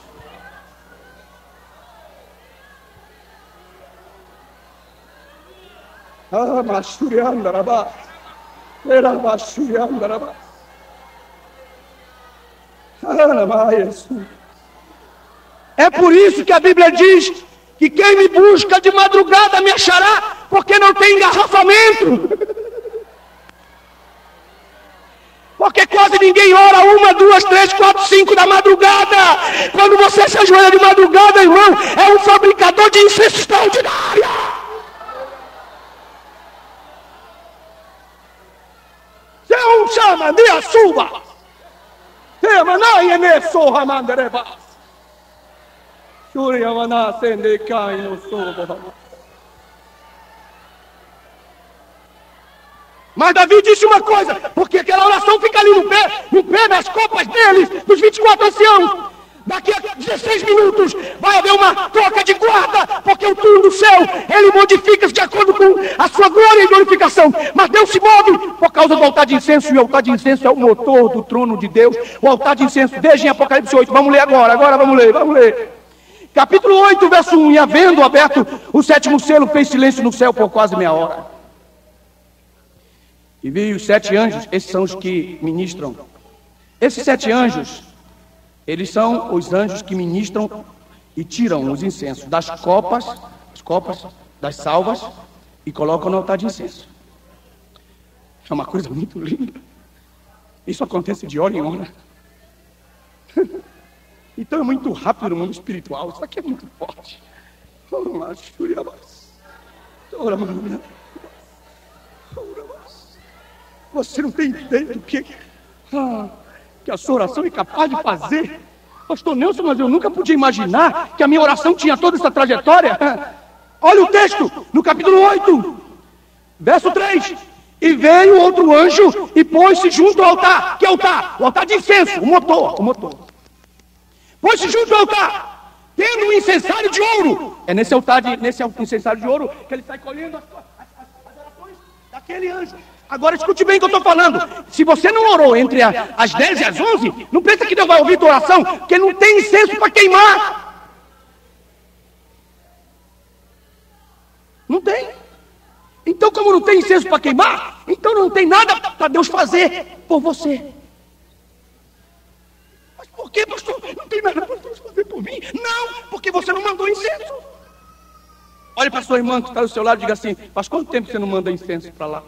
É por isso que a Bíblia diz que quem me busca de madrugada me achará, porque não tem engarrafamento. Porque quase ninguém ora 1, 2, 3, 4, 5 da madrugada. Quando você se ajoelha de madrugada, irmão, é um fabricador de incenso extraordinário. Se um chama de a suba, tema não é nem sorra mandareba. Surya mana sende cai no sobo. Mas Davi disse uma coisa, porque aquela oração fica ali no pé das copas deles, dos 24 anciãos. Daqui a 16 minutos vai haver uma troca de guarda, porque o turno do céu, ele modifica-se de acordo com a sua glória e glorificação. Mas Deus se move por causa do altar de incenso, e o altar de incenso é o motor do trono de Deus. O altar de incenso, veja em Apocalipse 8, vamos ler agora vamos ler. Capítulo 8, verso 1, e havendo aberto o 7º selo, fez silêncio no céu por quase meia hora. E vi os 7 anjos, esses são os que ministram. Esses 7 anjos, eles são os anjos que ministram e tiram os incensos das copas, das salvas, e colocam no altar de incenso. É uma coisa muito linda. Isso acontece de hora em hora. Então é muito rápido no mundo espiritual. Isso aqui é muito forte. Você não tem ideia do que a sua oração é capaz de fazer. Pastor Nelson, mas eu nunca podia imaginar que a minha oração tinha toda essa trajetória. Olha o texto, no capítulo 8, verso 3. E veio outro anjo e pôs-se junto ao altar. Que altar? O altar de incenso, o motor. Pôs-se junto ao altar, tendo um incensário de ouro. É nesse incensário de ouro que ele sai colhendo as orações daquele anjo. Agora escute bem o que eu estou falando. Se você não orou entre as 10 e as 11, não pensa que Deus vai ouvir tua oração, porque não tem incenso para queimar. Não tem. Então, como não tem incenso para queimar, então não tem nada para Deus fazer por você. Mas por que, pastor? Não tem nada para Deus fazer por mim? Não, porque você não mandou incenso. Olhe para a sua irmã que está do seu lado e diga assim: faz quanto tempo você não manda incenso para lá?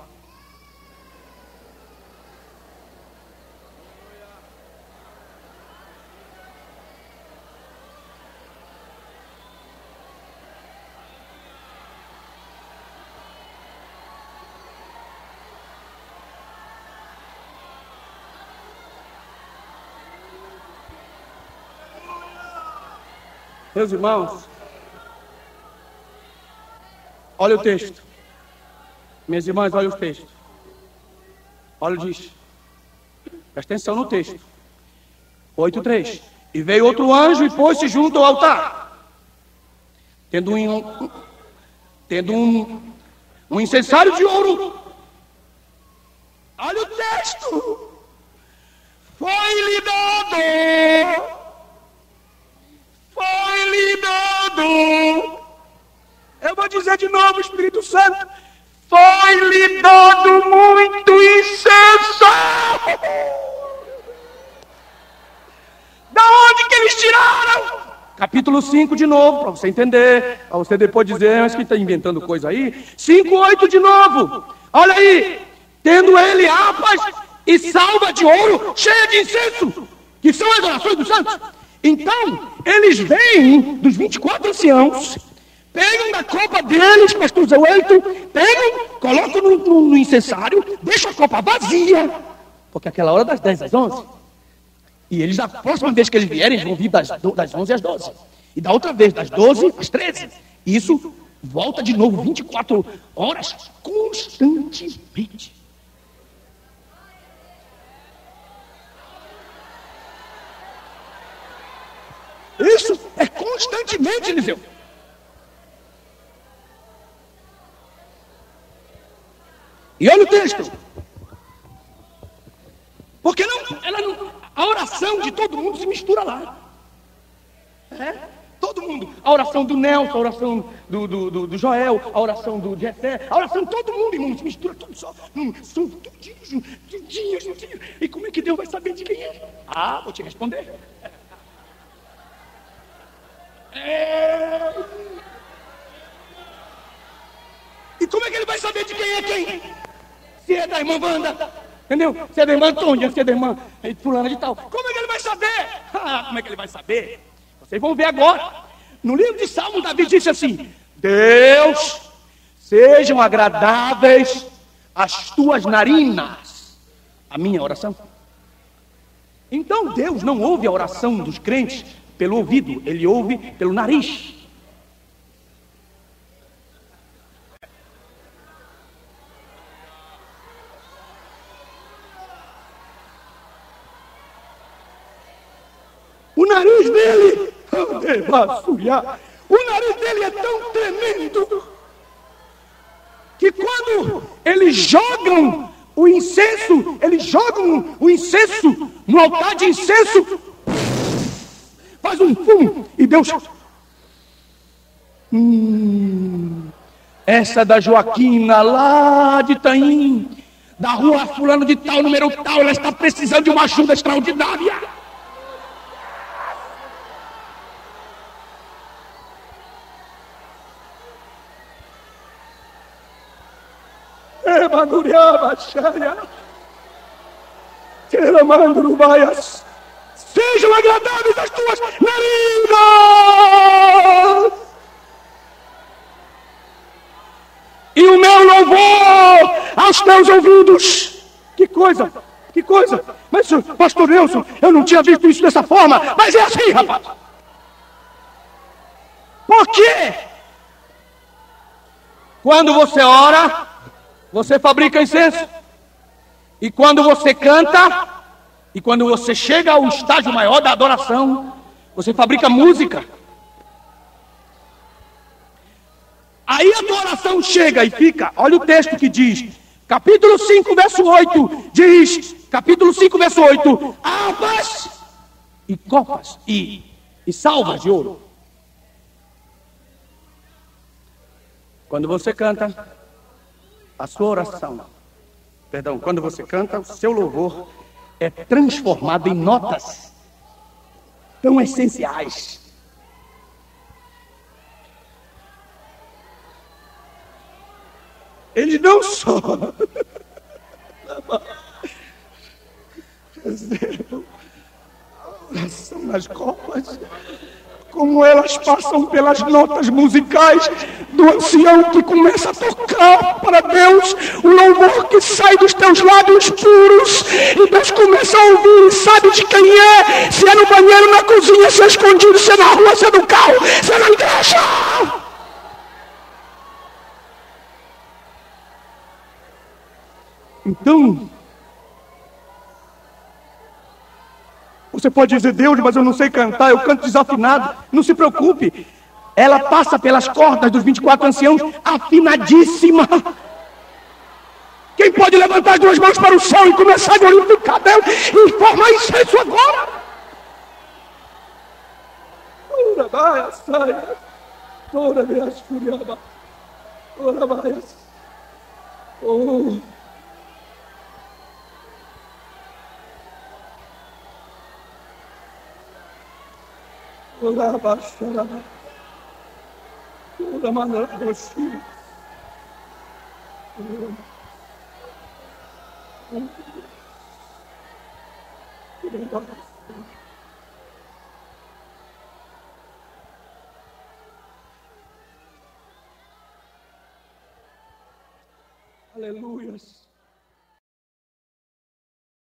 Meus irmãos, olha o texto. Minhas irmãs, olha o texto. Olha o diz. Presta atenção no texto. 8:3. E veio outro anjo e pôs-se junto ao altar, tendo um incensário de ouro. Olha o texto. Foi-lhe dado. Eu vou dizer de novo, Espírito Santo. Foi-lhe dado muito incenso. Da onde que eles tiraram? Capítulo 5 de novo, para você entender. Para você depois dizer, mas que está inventando coisa aí. 5:8 de novo. Olha aí. Tendo ele harpas e salva de ouro cheia de incenso, que são as orações dos santos. Então, eles vêm dos 24 anciãos, pegam da copa deles, pastor Zé Wellington, pegam, colocam no incensário, deixam a copa vazia, porque aquela hora das 10 às 11. E eles, a próxima vez que eles vierem, vão vir das 11 às 12. E da outra vez, das 12 às 13. Isso volta de novo 24 horas constantemente. Isso é constantemente, Eliseu. E olha o texto. Porque a oração de todo mundo se mistura lá. Todo mundo. A oração do Nelson, a oração do Joel, a oração do Jessé, a oração de todo mundo, irmão, se mistura tudo só. São tudinhos. E como é que Deus vai saber de quem é? Vou te responder. E como é que ele vai saber de quem é quem? Se é da irmã Wanda, entendeu? Se é da irmã Tônia, se é da irmã fulana de tal. Como é que ele vai saber? Como é que ele vai saber? Vocês vão ver agora. No livro de Salmos, Davi disse assim: Deus, sejam agradáveis as tuas narinas, a minha oração. Então Deus não ouve a oração dos crentes pelo ouvido, ele ouve pelo nariz. O nariz dele, o nariz dele é tão tremendo que quando eles jogam o incenso no altar de incenso, faz um pum e Deus. Essa da Joaquina lá de Itaim, da rua fulano de tal, número tal, ela está precisando de uma ajuda extraordinária. Sejam agradáveis as tuas narinas e o meu louvor aos teus ouvidos. Que coisa. Mas, pastor Nelson, eu não tinha visto isso dessa forma. Mas é assim, rapaz. Por quê? Quando você ora, você fabrica incenso. E quando você canta, e quando você chega ao estágio maior da adoração, você fabrica música. Aí a tua oração chega e fica, olha o texto que diz, capítulo 5, verso 8, diz, capítulo 5, verso 8, harpas e copas e salvas de ouro. Quando você canta, a sua oração, quando você canta, o seu louvor é transformado em notas tão essenciais. Ele não só a oração nas copas, como elas passam pelas notas musicais do ancião que começa a tocar para Deus, o louvor que sai dos teus lábios puros, e Deus começa a ouvir e sabe de quem é, se é no banheiro, na cozinha, se é escondido, se é na rua, se é no carro, se é na igreja. Então, você pode dizer, Deus, mas eu não sei cantar, eu canto desafinado. Não se preocupe, ela passa pelas cordas dos 24 anciãos afinadíssima. Quem pode levantar as duas mãos para o céu e começar a glorificar Deus e formar incenso agora? Ora vai, saia. Ora vai, escuriaba. Ora vai. Oh. Ora baixará. Ora mandará você. Querendo oração. Aleluias.